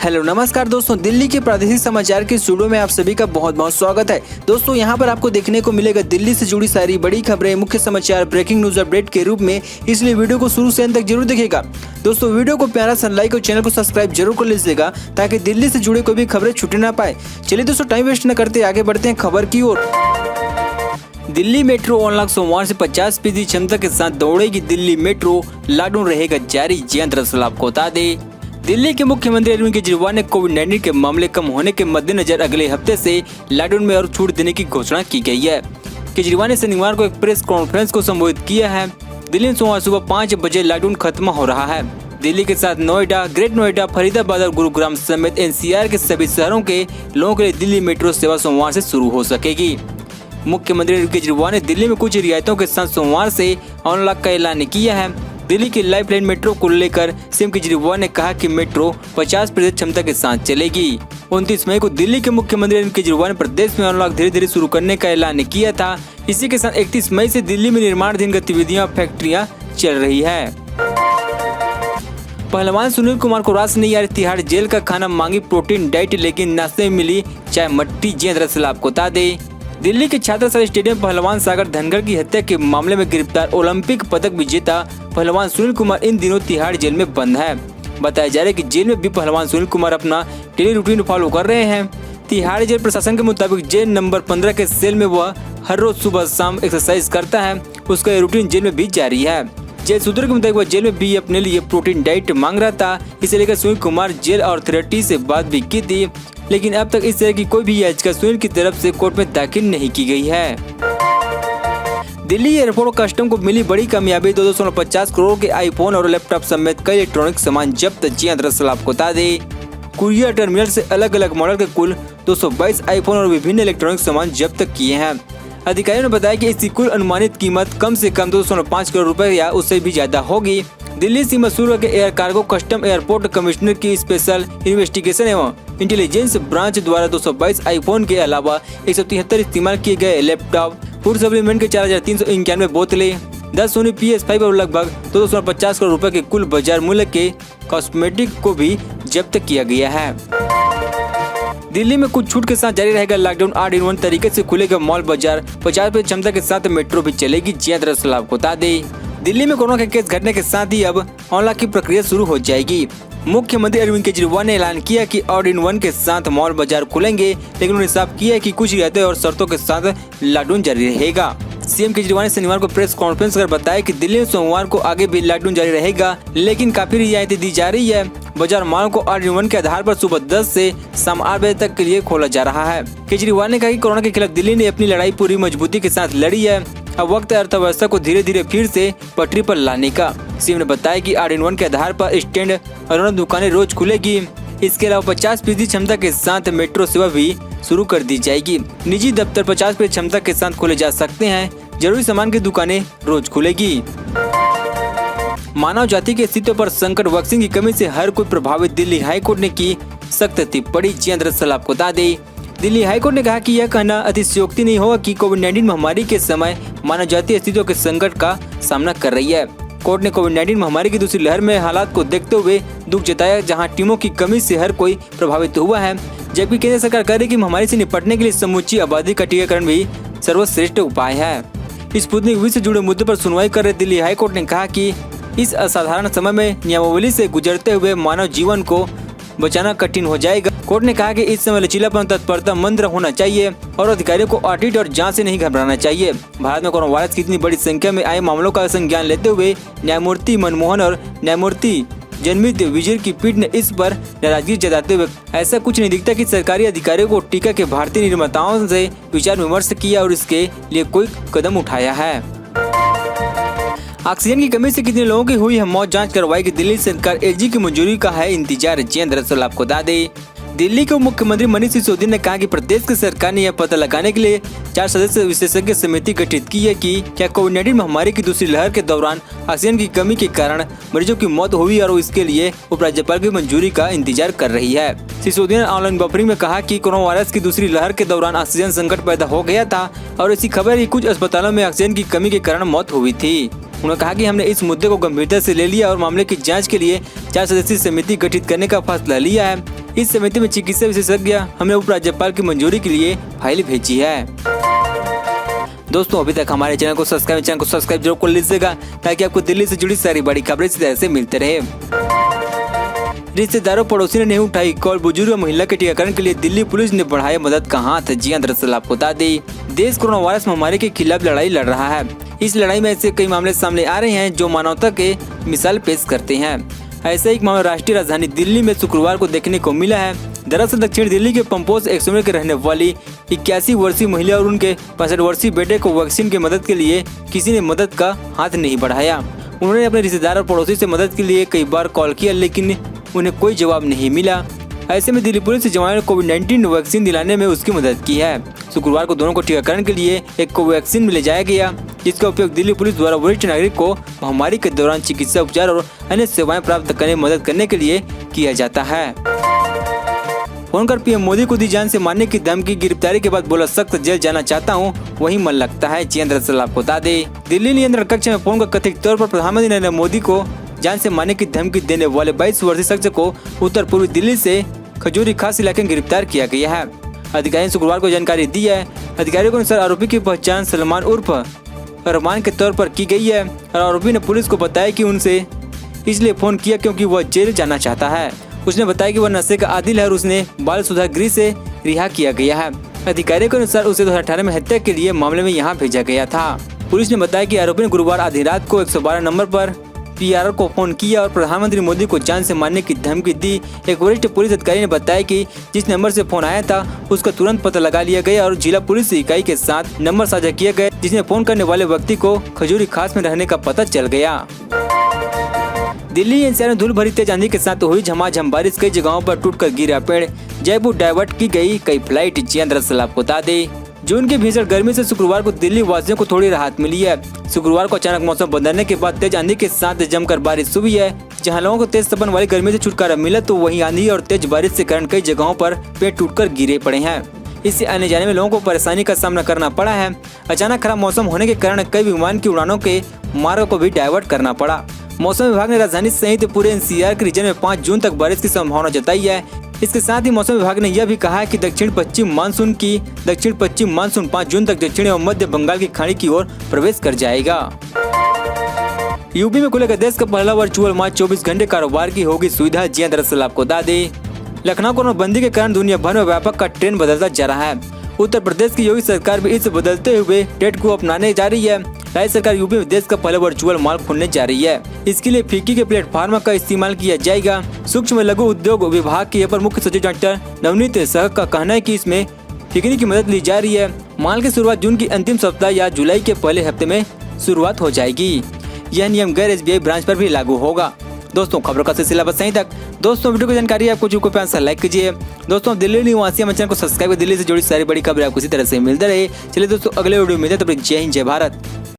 Hello नमस्कार दोस्तों, दिल्ली के प्रादेशिक समाचार के स्टूडियो में आप सभी का बहुत बहुत स्वागत है। दोस्तों यहाँ पर आपको देखने को मिलेगा दिल्ली से जुड़ी सारी बड़ी खबरें, मुख्य समाचार, ब्रेकिंग न्यूज अपडेट के रूप में, इसलिए वीडियो को शुरू से अंत तक जरूर देखिएगा। दोस्तों वीडियो को प्यारा सा लाइक और चैनल को सब्सक्राइब जरूर कर लीजिएगा ताकि दिल्ली से जुड़े कोई भी खबरें छूटे ना पाए। चलिए दोस्तों टाइम वेस्ट न करते आगे बढ़ते हैं खबर की ओर। दिल्ली मेट्रो अनलॉक सोमवार से 50% क्षमता के साथ दौड़ेगी। दिल्ली मेट्रो, लॉकडाउन रहेगा जारी। जी दरअसल आपको बता दें, दिल्ली के मुख्यमंत्री अरविंद केजरीवाल ने कोविड-19 के मामले कम होने के मद्देनजर अगले हफ्ते से लॉकडाउन में और छूट देने की घोषणा की गई है। केजरीवाल ने शनिवार को एक प्रेस कॉन्फ्रेंस को संबोधित किया है। दिल्ली में सोमवार सुबह 5 बजे लॉकडाउन खत्म हो रहा है। दिल्ली के साथ नोएडा, ग्रेट नोएडा, फरीदाबाद और गुरुग्राम समेत एनसीआर के सभी शहरों के लोगों के लिए दिल्ली मेट्रो सेवा सोमवार से शुरू हो सकेगी। मुख्यमंत्री अरविंद केजरीवाल ने दिल्ली में कुछ रियायतों के साथ सोमवार से अनलॉक का ऐलान किया है। दिल्ली की लाइफलाइन मेट्रो को लेकर सीएम केजरीवाल ने कहा कि मेट्रो 50% क्षमता के साथ चलेगी। 29 मई को दिल्ली के मुख्यमंत्री अरविंद केजरीवाल ने प्रदेश में अनलॉक धीरे धीरे शुरू करने का ऐलान किया था। इसी के साथ 31 मई से दिल्ली में निर्माणाधीन गतिविधियां, फैक्ट्रियां चल रही है। पहलवान सुनील कुमार को रास नहीं आ रही तिहाड़ जेल का खाना, मांगी प्रोटीन डाइट लेकिन नाश्ते में मिली चाय मट्टी। जी दरअसल आपको बता दें, दिल्ली के छात्राशाला स्टेडियम पहलवान सागर धनखड़ की हत्या के मामले में गिरफ्तार ओलंपिक पदक विजेता पहलवान सुनील कुमार इन दिनों तिहाड़ जेल में बंद है। बताया जा रहा है कि जेल में भी पहलवान सुनील कुमार अपना डेली रूटीन फॉलो कर रहे हैं। तिहाड़ जेल प्रशासन के मुताबिक जेल नंबर 15 के सेल में वह हर रोज सुबह शाम एक्सरसाइज करता है। उसका रूटीन जेल में भी जारी है। जेल सूत्रों के मुताबिक वह जेल में भी अपने लिए प्रोटीन डाइट मांग रहा था। इसे लेकर सुनील कुमार जेल अथॉरिटी से बात भी की थी, लेकिन अब तक इस तरह की कोई भी याचिका सुनील की तरफ से कोर्ट में दाखिल नहीं की गई है। दिल्ली एयरपोर्ट कस्टम को मिली बड़ी कामयाबी, 250 करोड़ के आईफोन और लैपटॉप समेत कई इलेक्ट्रॉनिक सामान जब्त। जी दरअसल आपको बता दें, कुरियर टर्मिनल से अलग अलग मॉडल के कुल 222 आईफोन और विभिन्न इलेक्ट्रॉनिक सामान जब्त किए हैं। अधिकारियों ने बताया कि इसकी कुल अनुमानित कीमत कम से कम 205 करोड़ रुपए या उससे भी ज्यादा होगी। दिल्ली सीमा शुल्क के air cargo custom airport commissioner की स्पेशल इन्वेस्टिगेशन एवं इंटेलिजेंस ब्रांच द्वारा 222 आईफोन के अलावा 173 इस्तेमाल किए गए लैपटॉप, फूड सप्लीमेंट के 4391 बोतलें, 10 सोनी PS5 और लगभग 250 करोड़ रुपए के कुल बाजार मूल्य के कॉस्मेटिक को भी जब्त किया गया है। दिल्ली में कुछ छूट के साथ जारी रहेगा लॉकडाउन। 8-in-1 तरीके से खुलेगा मॉल बाजार। 50% क्षमता के साथ मेट्रो भी चलेगी। जी दरअसल आपको बता दें, दिल्ली में कोरोना के केस घटने के साथ ही अब अनलॉक की प्रक्रिया शुरू हो जाएगी। मुख्यमंत्री अरविंद केजरीवाल ने ऐलान किया कि 8-in-1 के साथ मॉल बाजार खुलेंगे, लेकिन उन्होंने साफ किया है कि कुछ रियायतें और शर्तों के साथ लॉकडाउन जारी रहेगा। सीएम केजरीवाल ने शनिवार को प्रेस कॉन्फ्रेंस कर बताया कि दिल्ली में सोमवार को आगे भी लॉकडाउन जारी रहेगा, लेकिन काफी रियायतें दी जा रही है। बाजार माल को 8-in-1 के आधार पर सुबह 10 से शाम 8 बजे तक के लिए खोला जा रहा है। केजरीवाल ने कहा कि कोरोना के खिलाफ दिल्ली ने अपनी लड़ाई पूरी मजबूती के साथ लड़ी है। अब वक्त है अर्थव्यवस्था को धीरे धीरे फिर से पटरी पर लाने का। सीएम ने बताया कि 8-in-1 के आधार पर स्टैंड और दुकानें रोज खुलेगी। इसके अलावा 50% क्षमता के साथ मेट्रो सेवा भी शुरू कर दी जाएगी। निजी दफ्तर 50% क्षमता के साथ खोले जा सकते हैं। जरूरी सामान की दुकानें रोज खुलेगी। मानव जाति के अस्तित्व पर संकट, वैक्सीन की कमी से हर कोई प्रभावित, दिल्ली हाईकोर्ट ने की सख्त टिप्पणी। जी दरअसल आपको बता दें, दिल्ली हाईकोर्ट ने कहा कि यह कहना अतिशयोक्ति नहीं होगा कि कोविड-19 महामारी के समय मानव जाति अस्तित्व के संकट का सामना कर रही है। कोर्ट ने कोविड-19 महामारी की दूसरी लहर में हालात को देखते हुए दुख जताया, जहां टीमों की कमी से हर कोई प्रभावित हुआ है, जबकि केंद्र सरकार कह रही है कि महामारी से निपटने के लिए समूची आबादी का टीकाकरण भी सर्वश्रेष्ठ उपाय है। स्पुतनिक वी से जुड़े मुद्दे पर सुनवाई कर रहे दिल्ली हाईकोर्ट ने कहा कि इस असाधारण समय में नियमावली से गुजरते हुए मानव जीवन को बचाना कठिन हो जाएगा। कोर्ट ने कहा कि इस समय लचीलापन, तत्परता, मंत्र होना चाहिए और अधिकारियों को ऑडिट और जांच से नहीं घबराना चाहिए। भारत में कोरोना वायरस की इतनी बड़ी संख्या में आए मामलों का संज्ञान लेते हुए न्यायमूर्ति मनमोहन और न्यायमूर्ति जनमित विजय की पीठ ने इस पर नाराजगी जताते हुए ऐसा कुछ नहीं दिखता कि सरकारी अधिकारियों को टीका के भारतीय निर्माताओं से विचार विमर्श किया और इसके लिए कोई कदम उठाया है। ऑक्सीजन की कमी से कितने लोगों की हुई है मौत, जांच करवाएगी दिल्ली सरकार। एजी की मंजूरी का है इंतजार। जी दरअसल आपको बता दें, दिल्ली के मुख्यमंत्री मनीष सिसोदिया ने कहा कि प्रदेश की सरकार ने यह पता लगाने के लिए 4 सदस्यीय विशेषज्ञ समिति गठित की है कि क्या कोविड-19 महामारी की दूसरी लहर के दौरान ऑक्सीजन की कमी के कारण मरीजों की मौत हुई और इसके लिए उपराज्यपाल की मंजूरी का इंतजार कर रही है। सिसोदिया ने ऑनलाइन बफरिंग में कहा कि कोरोना वायरस की दूसरी लहर के दौरान ऑक्सीजन संकट पैदा हो गया था और ऐसी खबर है कि कुछ अस्पतालों में ऑक्सीजन की कमी के कारण मौत हुई थी। उन्होंने कहा कि हमने इस मुद्दे को गंभीरता से ले लिया और मामले की जांच के लिए 4 सदस्यीय समिति गठित करने का फैसला लिया है। इस समिति में चिकित्सा विशेषज्ञ हमने उप राज्यपाल की मंजूरी के लिए फाइल भेजी है। दोस्तों अभी तक हमारे चैनल को सब्सक्राइब जरूर कर लीजिएगा ताकि आपको दिल्ली से जुड़ी सारी बड़ी खबरें इसी तरह से मिलते रहे। रिश्तेदारों पड़ोसी ने नहीं उठाई कॉल, बुजुर्ग महिला के टीकाकरण के लिए दिल्ली पुलिस ने बढ़ाया मदद का हाथ। जी हां, दरअसल आपको बता दें देश कोरोना वायरस महामारी के खिलाफ लड़ाई लड़ रहा है। इस लड़ाई में ऐसे कई मामले सामने आ रहे हैं जो मानवता के मिसाल पेश करते हैं। ऐसा एक मामला राष्ट्रीय राजधानी दिल्ली में शुक्रवार को देखने को मिला है। दरअसल दक्षिण दिल्ली के पंपोज 100 के रहने वाली 81 वर्षीय महिला और उनके 65 वर्षीय बेटे को वैक्सीन की मदद के लिए किसी ने मदद का हाथ नहीं बढ़ाया। उन्होंने अपने रिश्तेदार और पड़ोसी से मदद के लिए कई बार कॉल किया लेकिन उन्हें कोई जवाब नहीं मिला। ऐसे में दिल्ली पुलिस जवानों ने कोविड-19 वैक्सीन दिलाने में उसकी मदद की है। शुक्रवार को दोनों को टीकाकरण के लिए एक कोवैक्सीन ले जाया गया, जिसका उपयोग दिल्ली पुलिस द्वारा वरिष्ठ नागरिक को महामारी के दौरान चिकित्सा उपचार और अन्य सेवाएं प्राप्त करने में मदद करने के लिए किया जाता है। फोन कर पीएम मोदी को दी जान से मारने की धमकी, गिरफ्तारी के बाद बोला सख्त जेल जाना चाहता हूं, वही मन लगता है। जी दरअसल आपको बता दें दिल्ली नियंत्रण कक्ष में फोन कर कथित तौर पर प्रधानमंत्री नरेंद्र मोदी को जान से मारने की धमकी देने वाले 22 वर्षीय शख्स को उत्तर पूर्वी दिल्ली से खजूरी खास इलाके में गिरफ्तार किया गया है। अधिकारियों ने शुक्रवार को जानकारी दी है। अधिकारियों के अनुसार आरोपी की पहचान सलमान उर्फ रहमान के तौर पर की गई है और आरोपी ने पुलिस को बताया कि उनसे इसलिए फोन किया क्योंकि वह जेल जाना चाहता है। उसने बताया कि वह नशे का आदिल है और उसने बाल सुधार गृह से रिहा किया गया है। अधिकारियों के अनुसार उसे 2018 में हत्या के लिए मामले में यहाँ भेजा गया था। पुलिस ने बताया कि आरोपी ने गुरुवार आधी रात को 112 नंबर पर पीआरओ को फोन किया और प्रधानमंत्री मोदी को जान से मारने की धमकी दी। एक वरिष्ठ पुलिस अधिकारी ने बताया कि जिस नंबर से फोन आया था उसका तुरंत पता लगा लिया गया और जिला पुलिस इकाई के साथ नंबर साझा किया गया, जिसमें फोन करने वाले व्यक्ति को खजूरी खास में रहने का पता चल गया। दिल्ली एनसीआर में धूल भरी तेज आंधी के साथ हुई झमाझम बारिश, कई जगहों पर टूटकर गिरा पेड़, जयपुर डाइवर्ट की गई कई फ्लाइट। जी दरअसल आपको बता दें जून की भीषण गर्मी से शुक्रवार को दिल्ली वासियों को थोड़ी राहत मिली है। शुक्रवार को अचानक मौसम बदलने के बाद तेज आंधी के साथ जमकर बारिश हुई है। जहां लोगों को तेज तपन वाली गर्मी से छुटकारा मिला तो वहीं आंधी और तेज बारिश के कारण कई जगहों पर पेड़ टूटकर गिरे पड़े हैं। इससे आने जाने में लोगों को परेशानी का सामना करना पड़ा है। अचानक खराब मौसम होने के कारण कई विमान की उड़ानों के मार्गों को भी डाइवर्ट करना पड़ा। मौसम विभाग ने राजधानी सहित पूरे एनसीआर के रीजन में 5 जून तक बारिश की संभावना जताई है। इसके साथ ही मौसम विभाग ने यह भी कहा है कि दक्षिण पश्चिम मानसून 5 जून तक दक्षिण एवं मध्य बंगाल की खाड़ी की ओर प्रवेश कर जाएगा। यूपी में खुलेगा देश का पहला वर्चुअल मार्ट, 24 घंटे कारोबार की होगी सुविधा। जी दरअसल आपको बता दें लखनऊ को नोटबंदी के कारण दुनिया भर में व्यापक का ट्रेंड बदलता जा रहा है। उत्तर प्रदेश की योगी सरकार भी इस बदलते हुए ट्रेंड को अपनाने जा रही है। राज्य सरकार यूपी में देश का पहला वर्चुअल मॉल खोलने जा रही है। इसके लिए फिक्की के प्लेटफॉर्म का इस्तेमाल किया जाएगा। सूक्ष्म लघु उद्योग विभाग के अपर मुख्य सचिव डॉक्टर नवनीत सहक का कहना है कि इसमें फिक्की की मदद ली जा रही है। मॉल की शुरुआत जून की अंतिम सप्ताह या जुलाई के पहले हफ्ते में शुरुआत हो जाएगी। यह नियम गैर SBI ब्रांच पर भी लागू होगा। दोस्तों खबरों का सिलसिला बस यहीं तक। दोस्तों वीडियो की जानकारी आपको जो प्यार से लाइक कीजिए। दोस्तों दिल्ली निवासी चैनल को सब्सक्राइब कर दिल्ली से जुड़ी सारी बड़ी खबरें आपको इसी तरह से मिलते रहे। चलिए दोस्तों अगले वीडियो में मिलते हैं, तब तक जय हिंद जय भारत।